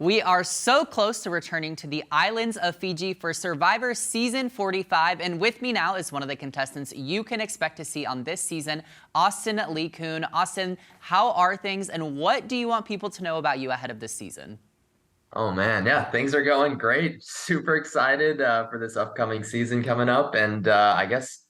We are so close to returning to the islands of Fiji for Survivor Season 45. And with me now is one of the contestants you can expect to see on this season, Austin Lee Coon. Austin, how are things and what do you want people to know about you ahead of this season? Oh man, yeah, things are going great. Super excited for this upcoming season coming up, and I guess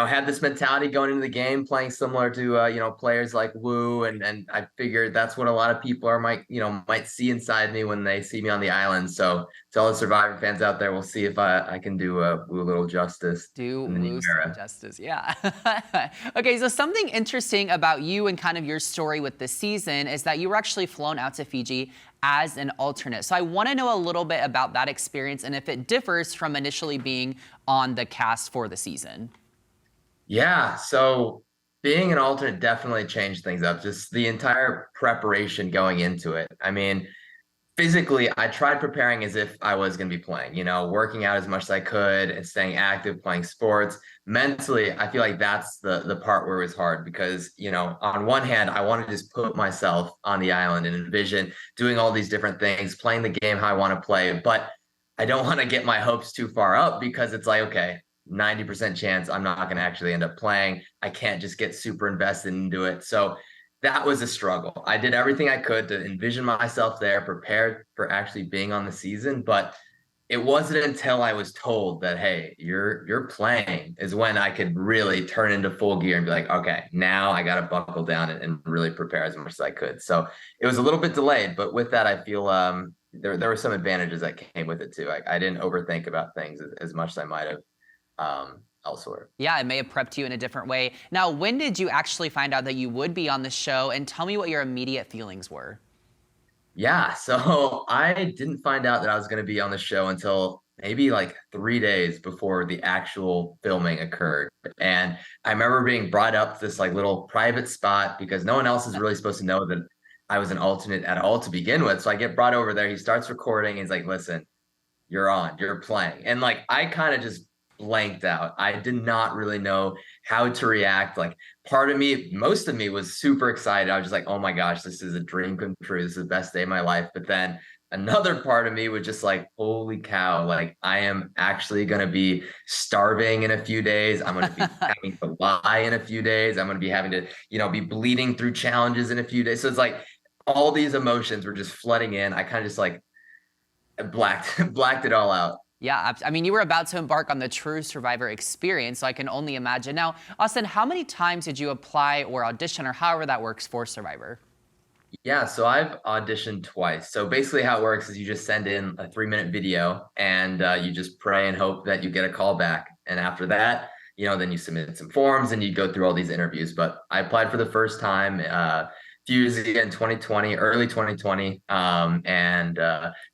had this mentality going into the game, playing similar to players like Wu, and I figured that's what a lot of people might see inside me when they see me on the island. So to all the Survivor fans out there, we'll see if I can do Wu a little justice Do in the new Woo some era. justice. Yeah. Okay, so something interesting about you and kind of your story with this season is that you were actually flown out to Fiji as an alternate. So I want to know a little bit about that experience and if it differs from initially being on the cast for the season. Yeah, so being an alternate definitely changed things up. Just the entire preparation going into it. I mean, physically, I tried preparing as if I was going to be playing, working out as much as I could and staying active, playing sports. Mentally, I feel like that's the part where it was hard because, on one hand, I want to just put myself on the island and envision doing all these different things, playing the game how I want to play, but I don't want to get my hopes too far up because it's like, okay, 90% chance I'm not going to actually end up playing. I can't just get super invested into it. So that was a struggle. I did everything I could to envision myself there, prepared for actually being on the season, but it wasn't until I was told that, hey, you're playing is when I could really turn into full gear and be like, okay, now I got to buckle down and really prepare as much as I could. So it was a little bit delayed, but with that, I feel there were some advantages that came with it too. I didn't overthink about things as much as I might have elsewhere. Yeah, it may have prepped you in a different way. Now, when did you actually find out that you would be on the show? And tell me what your immediate feelings were. Yeah, so I didn't find out that I was going to be on the show until maybe like 3 days before the actual filming occurred. And I remember being brought up to this like little private spot because no one else is really supposed to know that I was an alternate at all to begin with. So I get brought over there. He starts recording. He's like, listen, you're playing. And like I kind of just blanked out. I did not really know how to react. Like part of me, most of me was super excited. I was just like, oh my gosh, this is a dream come true. This is the best day of my life. But then another part of me was just like, holy cow, like I am actually going to be starving in a few days. I'm going to be having to lie in a few days. I'm going to be having to, be bleeding through challenges in a few days. So it's like all these emotions were just flooding in. I kind of just like blacked it all out. Yeah, I mean, you were about to embark on the true Survivor experience, so I can only imagine. Now, Austin, how many times did you apply or audition, or however that works, for Survivor? Yeah, so I've auditioned twice. So basically, how it works is you just send in a 3-minute video and you just pray and hope that you get a call back. And after that, then you submit some forms and you go through all these interviews. But I applied for the first time a few years ago in 2020, early 2020, and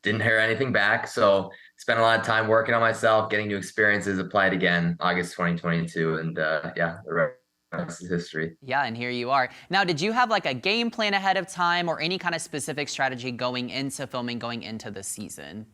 didn't hear anything back. So spent a lot of time working on myself, getting new experiences, applied again August 2022. And yeah, the rest is history. Yeah, and here you are. Now, did you have like a game plan ahead of time or any kind of specific strategy going into filming, going into the season?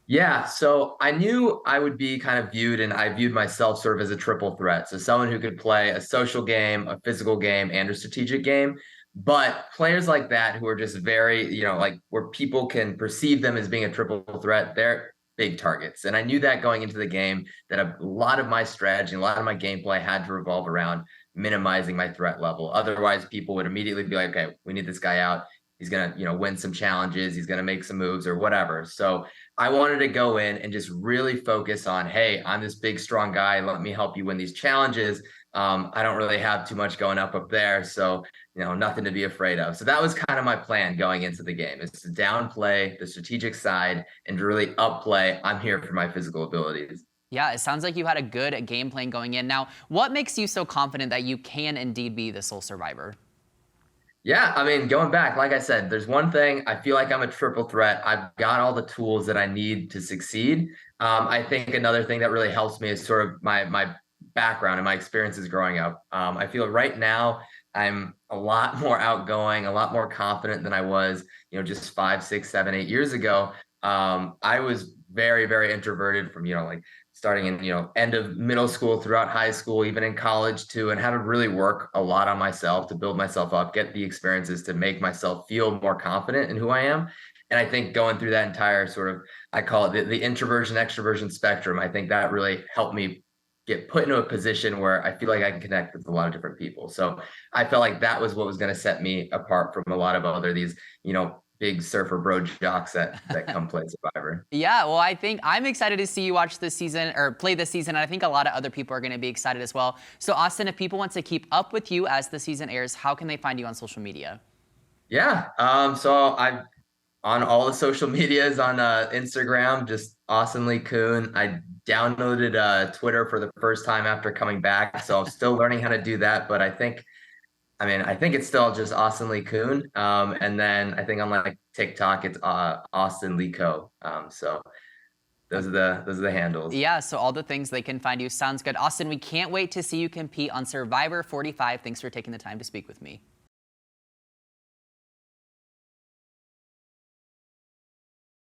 Yeah, so I knew I would be kind of viewed, and I viewed myself sort of as a triple threat. So someone who could play a social game, a physical game, and a strategic game. But players like that who are just very, like where people can perceive them as being a triple threat, they're big targets. And I knew that going into the game, that a lot of my strategy, a lot of my gameplay had to revolve around minimizing my threat level. Otherwise, people would immediately be like, okay, we need this guy out. He's going to, win some challenges. He's going to make some moves or whatever. So I wanted to go in and just really focus on, hey, I'm this big, strong guy. Let me help you win these challenges. I don't really have too much going up there. So, nothing to be afraid of. So that was kind of my plan going into the game, is to downplay the strategic side and to really upplay. I'm here for my physical abilities. Yeah, it sounds like you had a good game plan going in. Now, what makes you so confident that you can indeed be the sole survivor? Yeah, I mean, going back, like I said, there's one thing. I feel like I'm a triple threat. I've got all the tools that I need to succeed. I think another thing that really helps me is sort of my background and my experiences growing up. I feel right now I'm a lot more outgoing, a lot more confident than I was, just 5, 6, 7, 8 years ago. I was very, very introverted from, like starting in, end of middle school, throughout high school, even in college too, and had to really work a lot on myself to build myself up, get the experiences to make myself feel more confident in who I am. And I think going through that entire sort of, I call it the introversion extroversion spectrum, I think that really helped me get put into a position where I feel like I can connect with a lot of different people. So I felt like that was what was going to set me apart from a lot of other these, big surfer bro jocks that come play Survivor. Yeah, well, I think I'm excited to see you watch this season or play this season. And I think a lot of other people are going to be excited as well. So, Austin, if people want to keep up with you as the season airs, how can they find you on social media? Yeah. So I'm on all the social medias on Instagram, just awesomely Coon. I downloaded Twitter for the first time after coming back, so I'm still learning how to do that. But I think it's still just Austin Lee Coon. And then I think on like TikTok, it's Austin Lee Co. So those are the handles. Yeah, so all the things they can find you. Sounds good. Austin, we can't wait to see you compete on Survivor 45. Thanks for taking the time to speak with me.